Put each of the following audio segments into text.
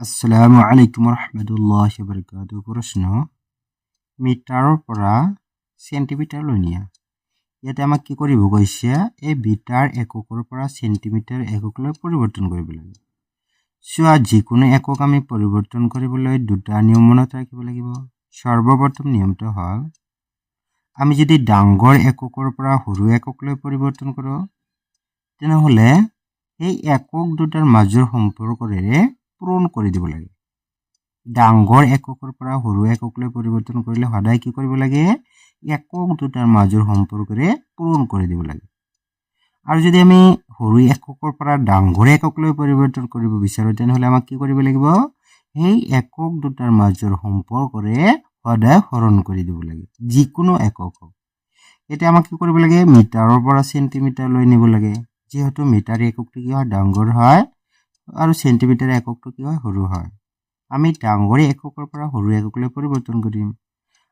আসসালামু আলাইকুম ৰহমতুল্লাহি বাৰাকাতুহু। প্ৰশ্ন, মিটাৰৰ পৰা চেণ্টিমিটাৰলৈ নিয়া। ইয়াতে আমাক কি কৰিব কৈছে, এই মিটাৰ এককৰ পৰা চেণ্টিমিটাৰ এককলৈ পৰিৱৰ্তন কৰিব লাগে। চোৱা, যিকোনো একক আমি পৰিৱৰ্তন কৰিবলৈ দুটা নিয়ম মনত ৰাখিব লাগিব। সৰ্বপ্ৰথম নিয়মটো হ'ল, আমি যদি ডাঙৰ এককৰ পৰা সৰু এককলৈ পৰিৱৰ্তন কৰোঁ, তেনেহ'লে সেই একক দুটাৰ মাজৰ সম্পৰ্কৰে পূৰণ কৰি দিব লাগে। ডাঙৰ এককৰ পৰা সৰু এককলৈ পৰিৱৰ্তন কৰিলে সদায় কি কৰিব লাগে, একক দুটাৰ মাজৰ সম্পৰ্কৰে পূৰণ কৰি দিব লাগে। আৰু যদি আমি সৰু এককৰ পৰা ডাঙৰ এককলৈ পৰিৱৰ্তন কৰিব বিচাৰোঁ, তেনেহ'লে আমাক কি কৰিব লাগিব, সেই একক দুটাৰ মাজৰ সম্পৰ্কৰে সদায় হৰণ কৰি দিব লাগে, যিকোনো একক হওক। এতিয়া আমাক কি কৰিব লাগে, মিটাৰৰ পৰা চেণ্টিমিটাৰলৈ নিব লাগে। যিহেতু মিটাৰ এককটো কি হয়, ডাঙৰ হয়, আৰু চেণ্টিমিটাৰ এককটো কি হয়, সৰু হয়। আমি ডাঙৰ এককৰ পৰা সৰু এককলৈ পৰিৱৰ্তন কৰিম,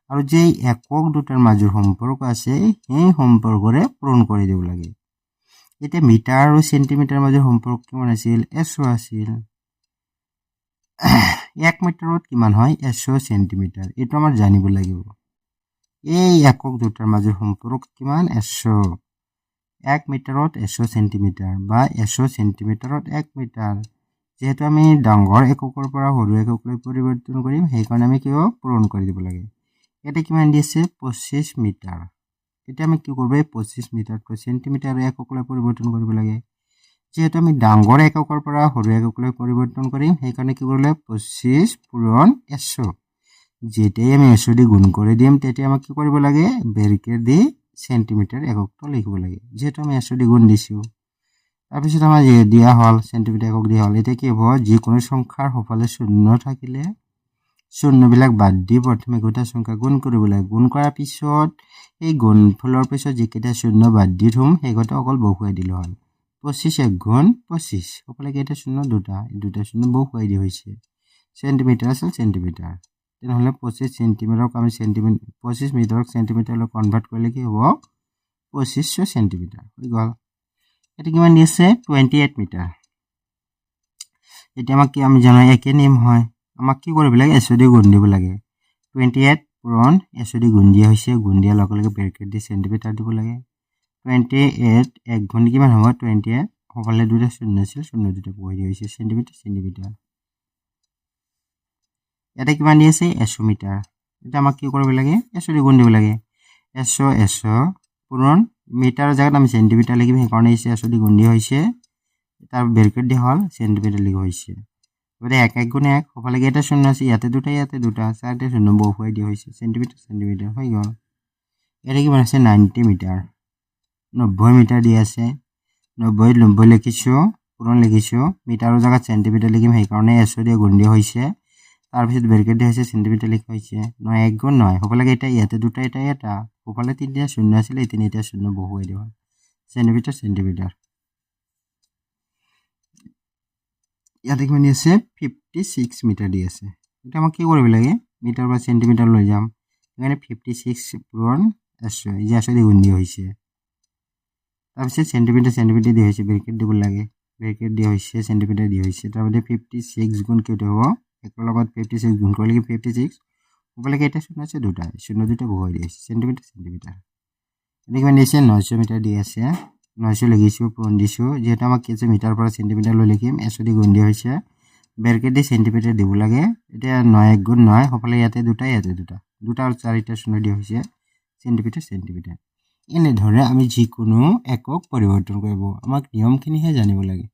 আৰু যে একক দুটাৰ মাজৰ সম্পৰ্ক আছে সেই সম্পৰ্কৰে পূৰণ কৰি দিব লাগে। এতিয়া মিটাৰ আৰু চেণ্টিমিটাৰ মাজৰ সম্পৰ্ক কিমান আছিল, 100 আছিল। 1 মিটাৰত কিমান হয়, 100 চেণ্টিমিটাৰ। এইটো আমাৰ জানিব লাগিব। এই একক দুটাৰ মাজৰ সম্পৰ্ক কিমান, 100। 1 মিটাৰত 100 চেণ্টিমিটাৰ বা 100 চেণ্টিমিটাৰত 1 মিটাৰ। যেহেতু আমি ডাঙৰ এককৰ পৰা সৰু এককলৈ পৰিৱৰ্তন কৰিম, সেইকাৰণে আমি কি পূৰণ কৰি দিব লাগে। এটা কিমান দিছে, 25 মিটাৰ। এতিয়া আমি কি কৰিব, 25 মিটাৰকৈ চেণ্টিমিটাৰ এককলৈ পৰিৱৰ্তন কৰিব লাগে। যেহেতু আমি ডাঙৰ এককৰ পৰা সৰু এককলৈ পৰিৱৰ্তন কৰিম, সেইকাৰণে কি কৰিলে 25 পূৰণ 100। যেতিয়াই আমি 100 দি গুণ কৰি দিম, তেতিয়া আমাক কি কৰিব লাগে, ব্ৰেকেট দি চেণ্টিমিটাৰ এককটো লিখিব লাগে। যেহেতু আমি 100 দি গুণ দিছোঁ, তাৰপিছত আমাৰ দিয়া হ'ল চেণ্টিমিটাৰ একক দিয়া হ'ল। এতিয়া কি হ'ব, যিকোনো সংখ্যাৰ সোঁফালে শূন্য থাকিলে শূন্যবিলাক বাদ দি প্ৰথমে গোটা সংখ্যা গুণ কৰিব লাগে। গুণ কৰাৰ পিছত এই গুণফলৰ পিছত যিকেইটা শূন্য বাদ দি থ'ম, সেইকেইটা অকল বহুৱাই দিলে হ'ল। 25 1 গুণ 25, সোঁফালে কেইটা শূন্য, দুটা শূন্য বহুৱাই দিয়া হৈছে। চেণ্টিমিটাৰ আছিল চেণ্টিমিটাৰ, তেনেহ'লে 25 চেণ্টিমিটাৰক আমি 25 মিটাৰক চেণ্টিমিটাৰলৈ কনভাৰ্ট কৰিলে কি হ'ব, 2500 চেণ্টিমিটাৰ হৈ গ'ল। এটা কিমান দি আছে, 28 মিটাৰ। এতিয়া আমাক কি, আমি জানো একে নিয়ম হয়, আমাক কি কৰিব লাগে, 100 দি গুণ দিব লাগে। 28 পূৰণ 100 দি গুণ দিয়া হৈছে, গুণ দিয়াৰ লগে লগে ব্ৰেকেট দি চেণ্টিমিটাৰ দিব লাগে। 28 1 গুণ কিমান হ'ব, 28, সকলে দুটা শূন্য আছিল, শূন্য দুটা বহুৱাই দিয়া হৈছে, চেণ্টিমিটাৰ। এটা কিমান দি আছে, 100 মিটাৰ। এতিয়া আমাক কি কৰিব লাগে, 100 দি গুণ দিব লাগে। 100 পূৰণ মিটাৰৰ জেগাত আমি চেণ্টিমিটাৰ লিখিম, সেইকাৰণে 100 দি গুণ দিয়া হৈছে, তাৰ ব্ৰেকেট দিয়া হ'ল, চেণ্টিমিটাৰ লিখা হৈছে। গতিকে 1 1 গুণ 1, সকলে কেইটা শূন্য আছে, ইয়াতে দুটা, চাৰিটা শূন্য বহুৱাই দিয়া হৈছে, চেণ্টিমিটাৰ হৈ গ'ল। এটা কিমান আছে, 90 মিটাৰ। 90 মিটাৰ দি আছে, 90 লিখিছোঁ, পূৰণ লিখিছোঁ, মিটাৰৰ জেগাত চেণ্টিমিটাৰ লিখিম, সেইকাৰণে 100 দি গুণ দিয়া হৈছে, তাৰপিছত ব্ৰেকেট দিয়া হৈছে, চেণ্টিমিটাৰ লিখা হৈছে। 9 1 গুণ 9, সকলে কেইটা, ইয়াতে দুটা, এটা, সোঁফালে 3টা শূন্য আছিলে, এই 3টা শূন্য বহুৱাই দিয়া হ'ল, চেণ্টিমিটাৰ। ইয়াতে কিমান দি আছে, 56 মিটাৰ দি আছে। এতিয়া আমাক কি কৰিব লাগে, মিটাৰ বা চেণ্টিমিটাৰ লৈ যাম, সেইকাৰণে 56 পূৰণ 100, এই যে 100 দি গুণ দিয়া হৈছে, তাৰপিছত চেণ্টিমিটাৰ দিয়া হৈছে, ব্ৰেকেট দিব লাগে, ব্ৰেকেট দিয়া হৈছে, চেণ্টিমিটাৰ দিয়া হৈছে, তাৰপিছত 56 গুণ কেইটা হ'ব, একৰ লগত 56 গুণ কৰিলে 56, সকলে কেইটা শূন্য আছে, শূন্য দুটা বহুৱাই দিয়া হৈছে, চেণ্টিমিটাৰ। এতিয়া কিমান দিছে, 900 মিটাৰ দি আছে, 900 লিখিছোঁ, পূৰণ দিছোঁ। যিহেতু আমাক কি আছে, মিটাৰ পৰা চেণ্টিমিটাৰ লৈ লিখিম, 100 দি গুণ দিয়া হৈছে, ব্ৰেকেট দি চেণ্টিমিটাৰ দিব লাগে। এতিয়া 9 1 গুণ 9, সকলে ইয়াতে দুটা আৰু চাৰিটা শূন্য দিয়া হৈছে, চেণ্টিমিটাৰ। এনেধৰণে আমি যিকোনো একক পৰিৱৰ্তন কৰিব, আমাক নিয়মখিনিহে জানিব লাগে।